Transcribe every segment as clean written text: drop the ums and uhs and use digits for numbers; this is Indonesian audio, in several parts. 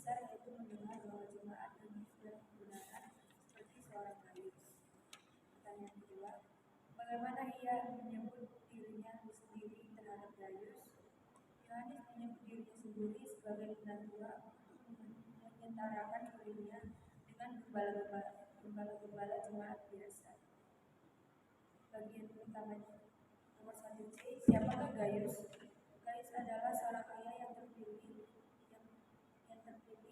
besar yaitu mendengar bahwa jemaat hidup dalam kebenaran seperti seorang Gayus. Pertanyaan kedua, bagaimana ia menyebut dirinya sendiri terhadap Gayus? Yohanes menyebut dirinya sendiri sebagai penatua untuk menyetarakan dirinya dengan gembala-gembala jemaat biasa. Bagian utamanya. Nomor 1C, siapakah Gayus? Gayus adalah seorang ayah yang terpilih,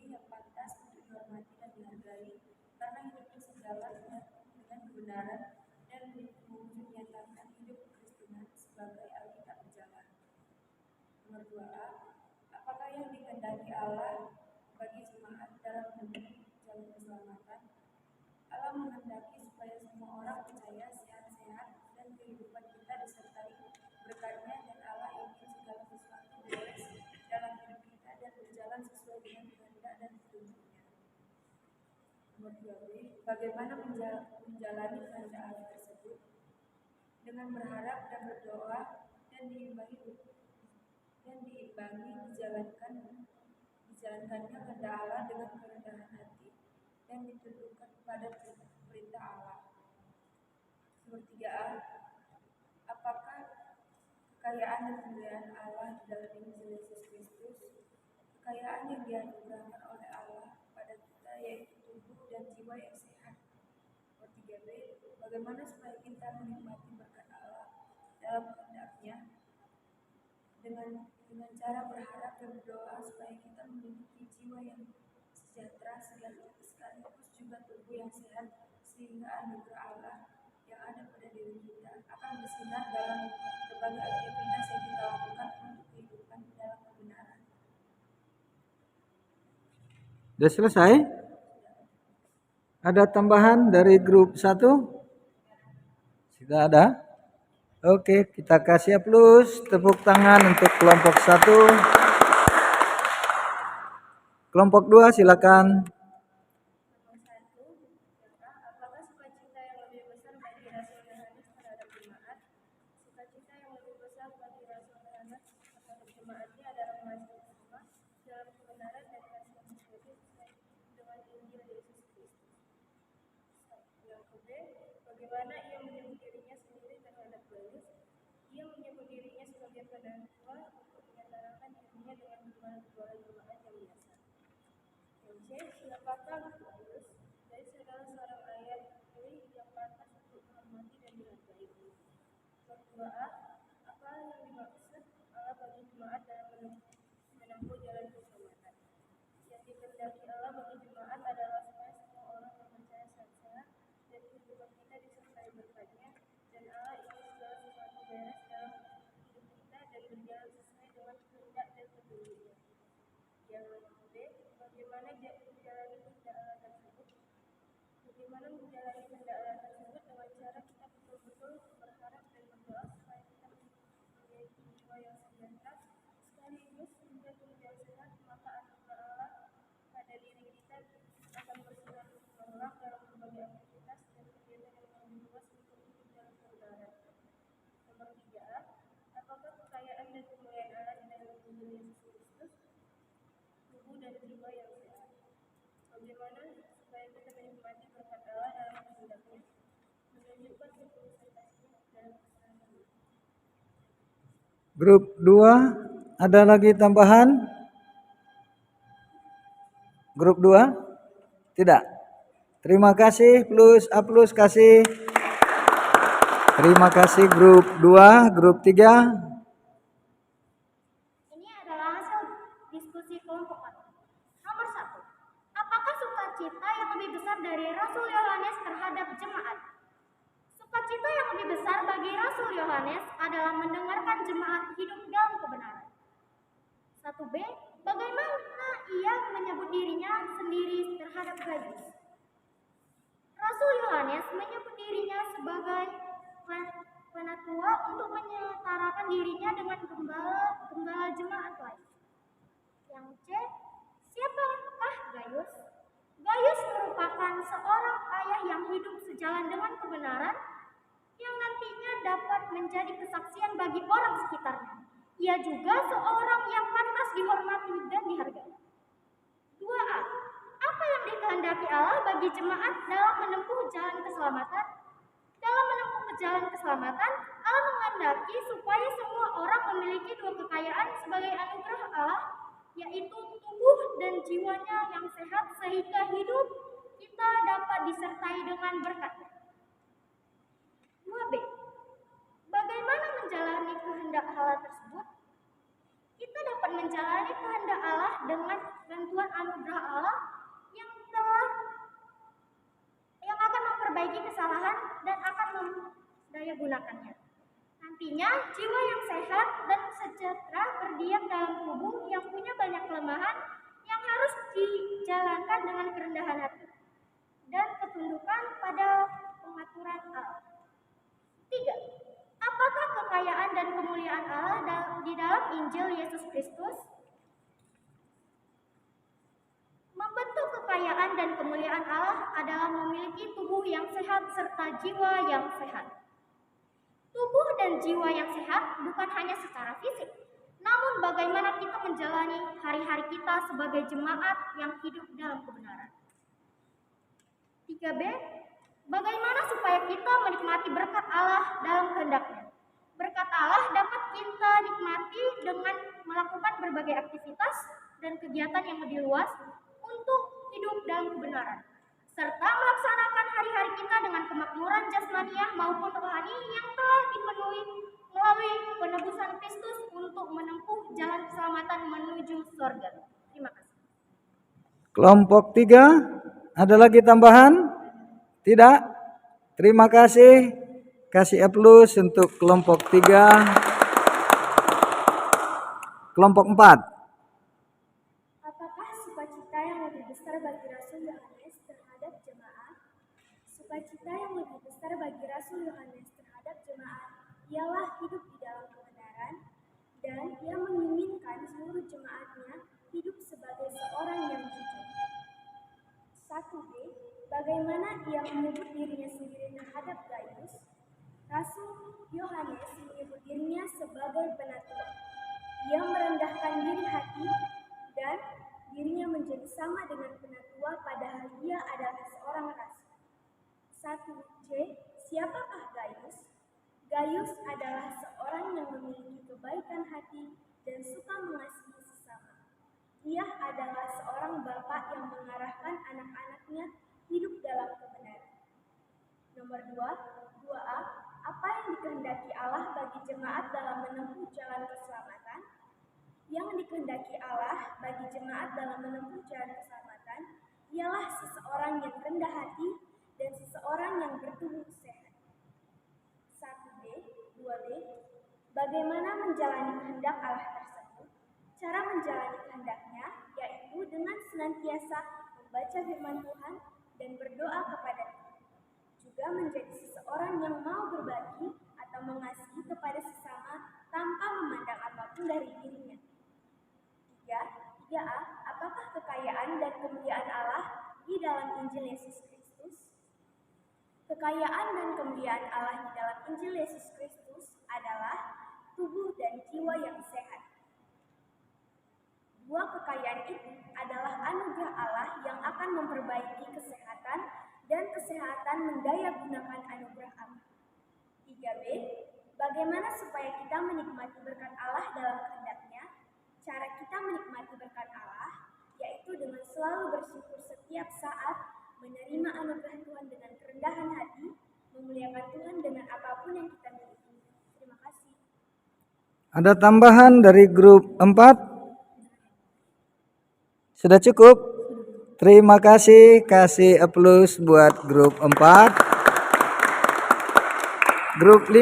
yang pantas untuk dihormati dan dihargai karena hidupnya sejalan dengan kebenaran dan menyatakan hidup kekristenan sebagai Alkitab berjalan. Nomor 2A, apakah yang dikehendaki Allah bagi jemaat dalam menempuh jalan keselamatan? Allah menghendaki supaya semua orang percaya sehat-sehat dan kehidupan kita disertai berkat-Nya, dan Allah ingin segala sesuatu beres dalam hidup kita dan berjalan sesuai dengan kehendak dan petunjuk-Nya. Nomor 2B, bagaimana menjalani kehendak Allah tersebut? Dengan berharap dan berdoa dan diimbangi dijalankannya kehendak Allah dengan kerendahan hati dan ditundukkan kepada perintah Allah. Nomor 3A, apakah kekayaan dan kemuliaan Allah di dalam Injil Yesus Kristus? Kekayaan yang dianugerahkan oleh Allah pada kita yaitu tubuh dan jiwa yang sehat. Nomor 3B, bagaimana supaya kita menikmati berkat Allah dalam kehendak-Nya? Dengan cara berharap dan berdoa supaya kita memiliki jiwa yang sejahtera sekaligus juga tubuh yang sehat, sehingga anugerah Allah yang ada pada diri kita akan bersinar dalam berbagai aktivitas yang kita lakukan untuk kehidupan dalam kebenaran. Sudah selesai? Ada tambahan dari grup 1? Sudah ada? Oke, kita kasih aplaus, tepuk tangan untuk kelompok 1. Kelompok 2 silakan. Apakah sukacita yang lebih besar bagi Rasul Yohanes terhadap jemaat? Sukacita yang lebih besar bagi Rasul Yohanes terhadap jemaatnya adalah masih bersama dalam kebenaran dan kasih yang sejati dengan Injil Yesus Kristus. Yang kedua, bagaimana ia menyebut dirinya sendiri terhadap Gayus? Ia menyebut dirinya sebagai penatua untuk menyetarakan dirinya dengan gembala jemaat yang biasa. Yang C, siapakah Gayus? Gayus adalah seorang ayah terpilih yang pantas untuk dihormati dan dihargai. Nomor 2A, apa yang dimaksud Allah bagi jemaat dalam menempuh jalan keselamatan? Yang dikehendaki Allah bagi jemaat adalah supaya semua orang yang percaya sehat-sehat dan kehidupan kita disertai berkat-Nya, dan Allah ingin segala sesuatu beres dalam hidup kita dan berjalan sesuai dengan kehendak dan petunjuk-Nya. Yang B, bagaimana menjalani kehendak Allah tersebut? Bagaimana menjalani kehendak Allah tersebut dengan cara kita betul-betul berharap dan berdoa supaya kita memiliki jiwa yang sejahtera sekaligus juga tubuh yang sehat, maka anugerah Allah pada diri kita akan bersinar cemerlang dalam berbagai aktivitas dan kegiatan yang lebih luas untuk hidup dalam kebenaran. Nomor 3A, apakah kekayaan dan kemuliaan Allah di dalam Injil Yesus Kristus? Tubuh dan jiwa yang sehat. Bagaimana supaya kita menikmati berkat Allah dalam kehendak-Nya, menunjukkan ketulusan kasih-Nya dalam kesalahan. Grup 2, ada lagi tambahan? Grup 2? Tidak. Terima kasih, aplaus kasih. Terima kasih grup 2, grup 3. Ini adalah hasil diskusi kelompok 1. Nomor 1. Apakah sukacita yang lebih besar dari Rasul Yohanes terhadap jemaat? Sukacita yang lebih besar bagi Rasul Yohanes adalah mendengarkan jemaat hidup dalam kebenaran. 1B, bagaimana ia menyebut dirinya sendiri terhadap Gayus? Rasul Yohanes menyebut dirinya sebagai penatua untuk menyetarakan dirinya dengan gembala jemaat lain. Yang C, siapakah Gayus? Gayus merupakan seorang ayah yang hidup sejalan dengan kebenaran yang nantinya dapat menjadi kesaksian bagi orang sekitarnya. Ia juga seorang yang pantas dihormati dan dihargai. 2a. Apa yang dikehendaki Allah bagi jemaat dalam menempuh jalan keselamatan? Dalam menempuh jalan keselamatan, Allah menghendaki supaya semua orang memiliki dua kekayaan sebagai anugerah Allah, yaitu tubuh dan jiwanya yang sehat sehingga hidup kita dapat disertai dengan berkat. 2b. Bagaimana menjalani kehendak Allah tersebut? Kita dapat menjalani kehendak Allah dengan bantuan anugerah Allah yang akan memperbaiki kesalahan dan akan mendayagunakannya. Nantinya, jiwa yang sehat dan sejahtera berdiam dalam tubuh yang punya banyak kelemahan yang harus dijalankan dengan kerendahan hati dan ketundukan pada pengaturan Allah. 3. Apakah kekayaan dan kemuliaan Allah di dalam Injil Yesus Kristus? Membentuk kekayaan dan kemuliaan Allah adalah memiliki tubuh yang sehat serta jiwa yang sehat. Tubuh dan jiwa yang sehat bukan hanya secara fisik, namun bagaimana kita menjalani hari-hari kita sebagai jemaat yang hidup dalam kebenaran. 3b. Bagaimana supaya kita menikmati berkat Allah dalam kehendak-Nya? Berkat Allah dapat kita nikmati dengan melakukan berbagai aktivitas dan kegiatan yang lebih luas untuk hidup dalam kebenaran, serta melaksanakan hari-hari kita dengan kemakmuran jasmaniah maupun rohani yang telah dipenuhi melalui penebusan Kristus untuk menempuh jalan keselamatan menuju surga. Terima kasih. Kelompok 3, ada lagi tambahan? Tidak? Terima kasih. Kasih aplaus untuk kelompok 3. Kelompok 4. Apakah sukacita yang lebih besar bagi Rasul Yohanes terhadap jemaat? Sukacita yang lebih besar bagi Rasul Yohanes terhadap jemaat ialah hidup di dalam kebenaran, dan ia menginginkan seluruh jemaatnya hidup sebagai seorang yang jujur. 1b. Bagaimana ia menyebut dirinya sendiri terhadap Gaius? Rasul Yohanes menyebut dirinya sebagai penatua. Ia merendahkan diri hati dan dirinya menjadi sama dengan penatua padahal ia adalah seorang rasul. 1c. Siapakah Gaius? Gaius adalah seorang yang memiliki kebaikan hati dan suka mengasihi sesama. Ia adalah seorang bapak yang mengarahkan anak-anaknya hidup dalam kebenaran. Nomor 2a. Apa yang dikehendaki Allah bagi jemaat dalam menempuh jalan keselamatan? Yang dikehendaki Allah bagi jemaat dalam menempuh jalan keselamatan ialah seseorang yang rendah hati dan seseorang yang bertubuh sehat. 1b, 2b. Bagaimana menjalani kehendak Allah tersebut? Cara menjalani kehendaknya yaitu dengan senantiasa membaca firman Tuhan dan berdoa kepada Tuhan. Juga menjadi seseorang yang mau berbagi atau mengasihi kepada sesama tanpa memandang apapun dari dirinya. 3a. Apakah kekayaan dan kemuliaan Allah di dalam Injil Yesus Kristus? Kekayaan dan kemuliaan Allah di dalam Injil Yesus Kristus adalah tubuh dan jiwa yang sehat. Dua kekayaan itu adalah anugerah Allah yang akan memperbaiki kesehatan dan kesehatan mendayagunakan anugerah Allah. 3b. Bagaimana supaya kita menikmati berkat Allah dalam kehendak-Nya? Cara kita menikmati berkat Allah yaitu dengan selalu bersyukur setiap saat, menerima anugerah Tuhan dengan kerendahan hati, memuliakan Tuhan dengan apapun yang kita miliki. Terima kasih. Ada tambahan dari grup 4? Sudah cukup? Terima kasih. Kasih aplaus buat grup 4. Grup 5.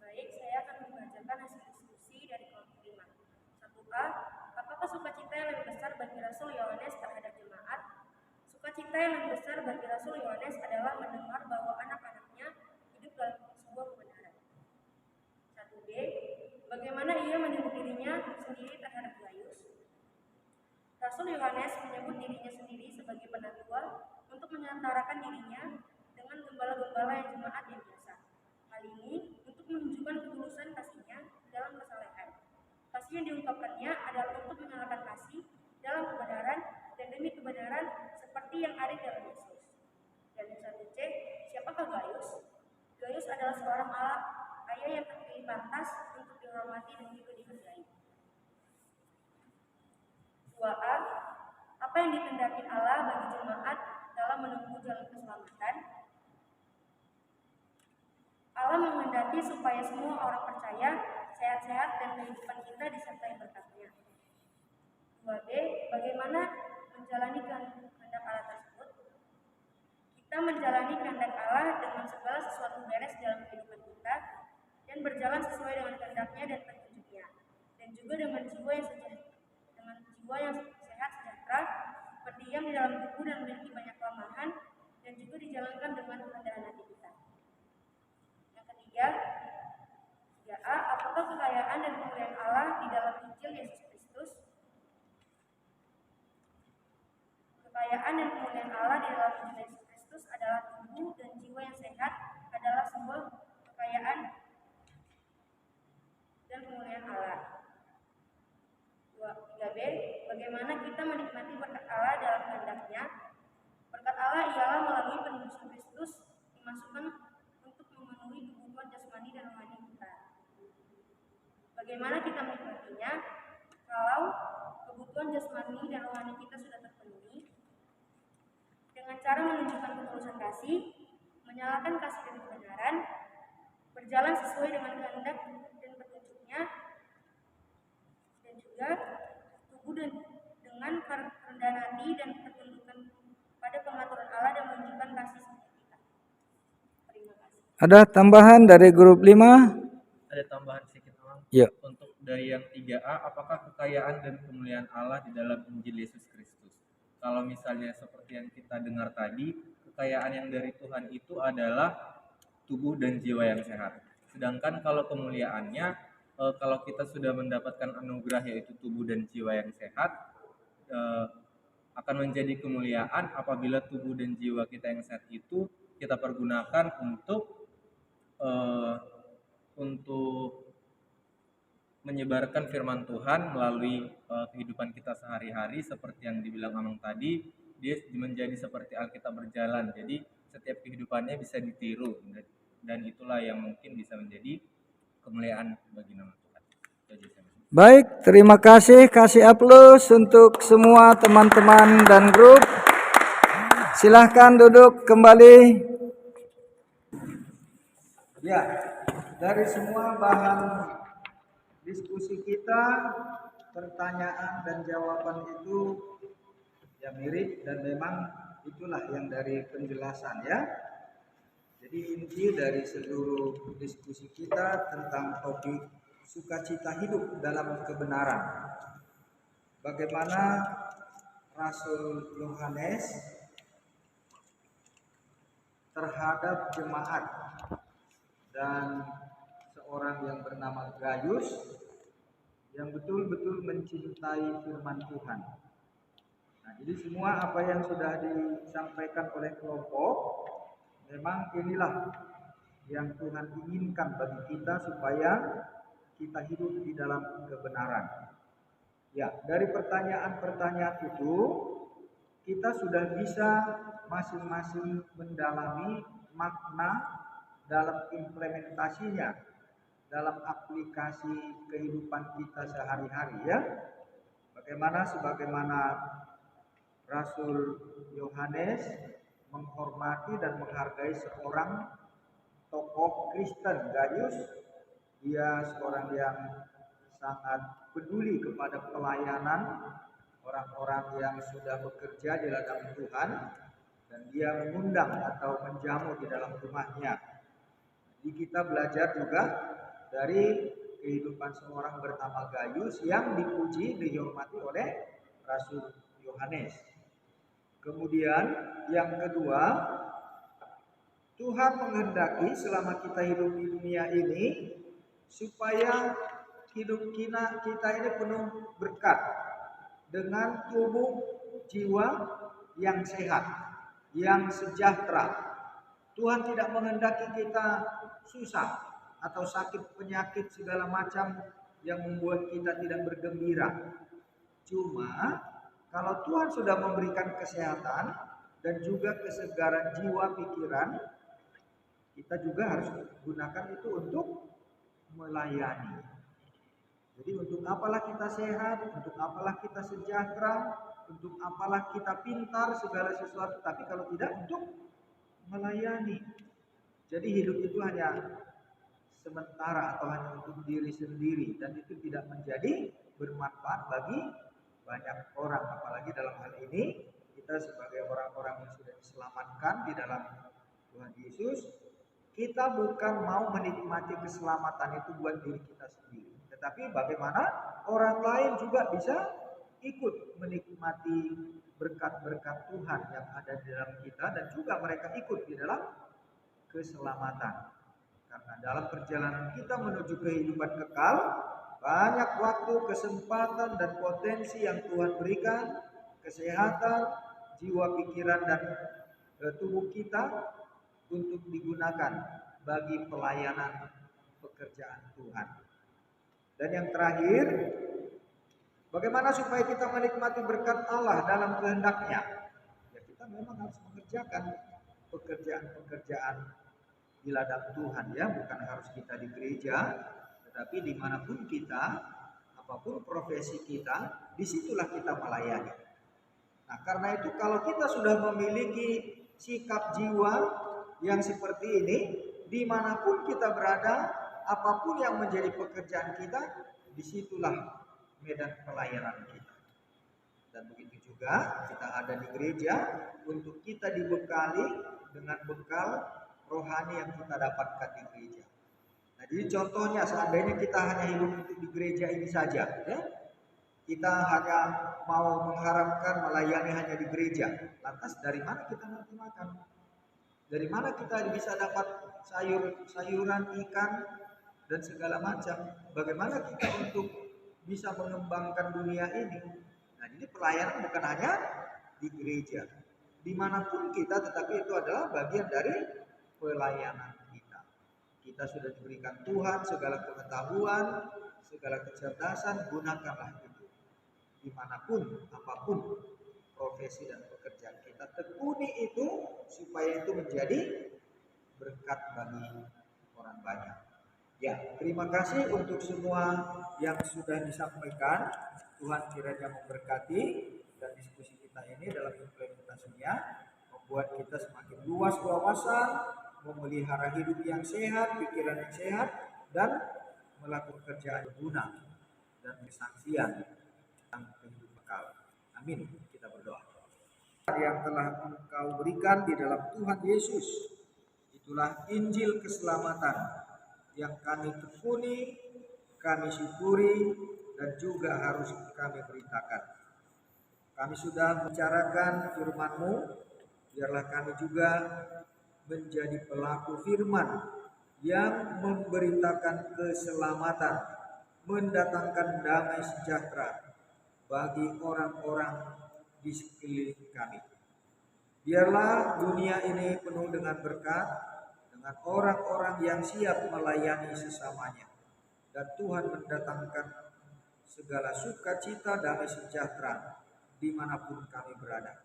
Baik, saya akan membacakan hasil diskusi dari kelompok 5. 1a. Apakah sukacita yang lebih besar bagi Rasul Yohanes terhadap jemaat? Sukacita yang lebih besar bagi Rasul Yohanes adalah mendengar bahwa anak-anaknya hidup dalam sebuah kebenaran. 1b. Bagaimana ia menyebut dirinya sendiri terhadap Gaius? Rasul Yohanes menyebut dirinya sendiri sebagai penatua untuk menyantarakan dirinya dengan gembala-gembala yang jemaat yang biasa. Hal ini untuk menunjukkan ketulusan kasihnya dalam kesalehan. Kasih yang diungkapkannya adalah untuk menyalakan kasih dalam kebenaran seperti yang ada di dalam Yesus. Dan yang 1C, siapakah Gaius? Gaius adalah seorang ayah yang terpilih pantas untuk dihormati dan juga dihargai. 2A, apa yang dikehendaki Allah bagi jemaat dalam menempuh jalan keselamatan? Allah menghendaki supaya semua orang percaya sehat-sehat dan kehidupan kita disertai berkat-Nya. 2B, bagaimana menjalani kehendak Allah tersebut? Kita menjalani kehendak Allah dengan segala sesuatu beres dalam kehidupan kita dan berjalan sesuai dengan kehendak-Nya dan petunjuk-Nya, dan juga dengan jiwa yang sehat sejahtera, berdiam di dalam tubuh dan memiliki banyak kelemahan, dan juga dijalankan dengan kerendahan hati kita. Yang ketiga, 3A, apakah kekayaan dan kemuliaan Allah di dalam Injil Yesus Kristus? Kekayaan dan kemuliaan Allah di dalam Injil Yesus Kristus adalah tubuh dan jiwa yang sehat, adalah sebuah kekayaan dan kemuliaan Allah. 3B, bagaimana kita menikmati berkat Allah dalam kehendak-Nya? Berkat Allah ialah melalui penebusan Kristus dimasukkan untuk memenuhi kebutuhan jasmani dan rohani kita. Bagaimana kita menikmatinya? Kalau kebutuhan jasmani dan rohani kita sudah terpenuhi, dengan cara menunjukkan ketulusan kasih, menyalakan kasih dan kebenaran, berjalan sesuai dengan kehendak dan petunjuk-Nya, dan juga tubuh dengan kerendahan hati dan pertunjukan pada pengaturan Allah dan menunjukkan kasih seperti kita. Terima kasih. Ada tambahan dari grup 5? Ada tambahan sedikit, Bang. Ya. Untuk dari yang 3A, apakah kekayaan dan kemuliaan Allah di dalam Injil Yesus Kristus? Kalau misalnya seperti yang kita dengar tadi, kekayaan yang dari Tuhan itu adalah tubuh dan jiwa yang sehat. Sedangkan kalau kemuliaannya, kalau kita sudah mendapatkan anugerah yaitu tubuh dan jiwa yang sehat, akan menjadi kemuliaan apabila tubuh dan jiwa kita yang sehat itu kita pergunakan untuk menyebarkan firman Tuhan melalui kehidupan kita sehari-hari. Seperti yang dibilang Amang tadi, dia menjadi seperti Alkitab berjalan, jadi setiap kehidupannya bisa ditiru, dan itulah yang mungkin bisa menjadi kemuliaan bagi nama Tuhan. Baik, terima kasih. Kasih aplaus untuk semua teman-teman dan grup. Silahkan duduk kembali. Ya, dari semua bahan diskusi kita, pertanyaan dan jawaban itu ya mirip, dan memang itulah yang dari penjelasan ya. Jadi inti dari seluruh diskusi kita tentang topik sukacita hidup dalam kebenaran. Bagaimana Rasul Yohanes terhadap jemaat dan seorang yang bernama Gaius yang betul-betul mencintai firman Tuhan. Nah, jadi semua apa yang sudah disampaikan oleh kelompok, memang inilah yang Tuhan inginkan bagi kita supaya kita hidup di dalam kebenaran. Ya, dari pertanyaan-pertanyaan itu kita sudah bisa masing-masing mendalami makna dalam implementasinya, dalam aplikasi kehidupan kita sehari-hari ya. Sebagaimana Rasul Yohanes menghormati dan menghargai seorang tokoh Kristen, Gaius. Dia seorang yang sangat peduli kepada pelayanan orang-orang yang sudah bekerja di ladang Tuhan, dan dia mengundang atau menjamu di dalam rumahnya. Jadi kita belajar juga dari kehidupan seorang bernama Gaius yang dipuji, dihormati oleh Rasul Yohanes. Kemudian yang kedua, Tuhan menghendaki selama kita hidup di dunia ini supaya hidup kita ini penuh berkat dengan tubuh jiwa yang sehat, yang sejahtera. Tuhan tidak menghendaki kita susah atau sakit penyakit segala macam yang membuat kita tidak bergembira. Cuma kalau Tuhan sudah memberikan kesehatan, dan juga kesegaran jiwa pikiran, kita juga harus gunakan itu untuk melayani. Jadi untuk apalah kita sehat, untuk apalah kita sejahtera, untuk apalah kita pintar segala sesuatu, tapi kalau tidak untuk melayani. Jadi hidup itu hanya sementara atau hanya untuk diri sendiri, dan itu tidak menjadi bermanfaat bagi banyak orang. Apalagi dalam hal ini kita sebagai orang-orang yang sudah diselamatkan di dalam Tuhan Yesus, kita bukan mau menikmati keselamatan itu buat diri kita sendiri, tetapi bagaimana orang lain juga bisa ikut menikmati berkat-berkat Tuhan yang ada di dalam kita, dan juga mereka ikut di dalam keselamatan. Karena dalam perjalanan kita menuju kehidupan kekal, banyak waktu, kesempatan, dan potensi yang Tuhan berikan, kesehatan, jiwa, pikiran, dan tubuh kita untuk digunakan bagi pelayanan pekerjaan Tuhan. Dan yang terakhir, bagaimana supaya kita menikmati berkat Allah dalam kehendak-Nya? Ya, kita memang harus mengerjakan pekerjaan-pekerjaan di ladang Tuhan, ya, bukan harus kita di gereja, tetapi dimanapun kita, apapun profesi kita, disitulah kita melayani. Nah, karena itu kalau kita sudah memiliki sikap jiwa yang seperti ini, dimanapun kita berada, apapun yang menjadi pekerjaan kita, disitulah medan pelayanan kita. Dan begitu juga kita ada di gereja, untuk kita dibekali dengan bekal rohani yang kita dapatkan di gereja. Nah, jadi contohnya seandainya kita hanya hidup untuk di gereja ini saja, ya, kita hanya mau mengharapkan melayani hanya di gereja, lantas dari mana kita nanti makan? Dari mana kita bisa dapat sayuran, ikan, dan segala macam? Bagaimana kita untuk bisa mengembangkan dunia ini? Nah, jadi pelayanan bukan hanya di gereja, dimanapun kita, tetapi itu adalah bagian dari pelayanan kita. Kita sudah diberikan Tuhan segala pengetahuan, segala kecerdasan, gunakanlah itu. Dimanapun, apapun profesi dan pekerjaan kita, tekuni itu supaya itu menjadi berkat bagi orang banyak. Ya, terima kasih untuk semua yang sudah disampaikan. Tuhan kiranya memberkati, dan diskusi kita ini dalam implementasinya membuat kita semakin luas wawasan, memelihara hidup yang sehat, pikiran yang sehat, dan melakukan kerjaan berguna dan kesaksian tentang kehidupan kekal. Amin. Kita berdoa. Yang telah Engkau berikan di dalam Tuhan Yesus, itulah Injil keselamatan yang kami tekuni, kami syukuri, dan juga harus kami beritakan. Kami sudah membicarakan firman-Mu, biarlah kami juga menjadi pelaku firman yang memberitakan keselamatan, mendatangkan damai sejahtera bagi orang-orang di sekeliling kami. Biarlah dunia ini penuh dengan berkat, dengan orang-orang yang siap melayani sesamanya, dan Tuhan mendatangkan segala sukacita, damai sejahtera dimanapun kami berada.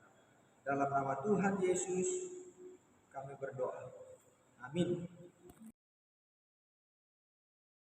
Dalam nama Tuhan Yesus kami berdoa. Amin.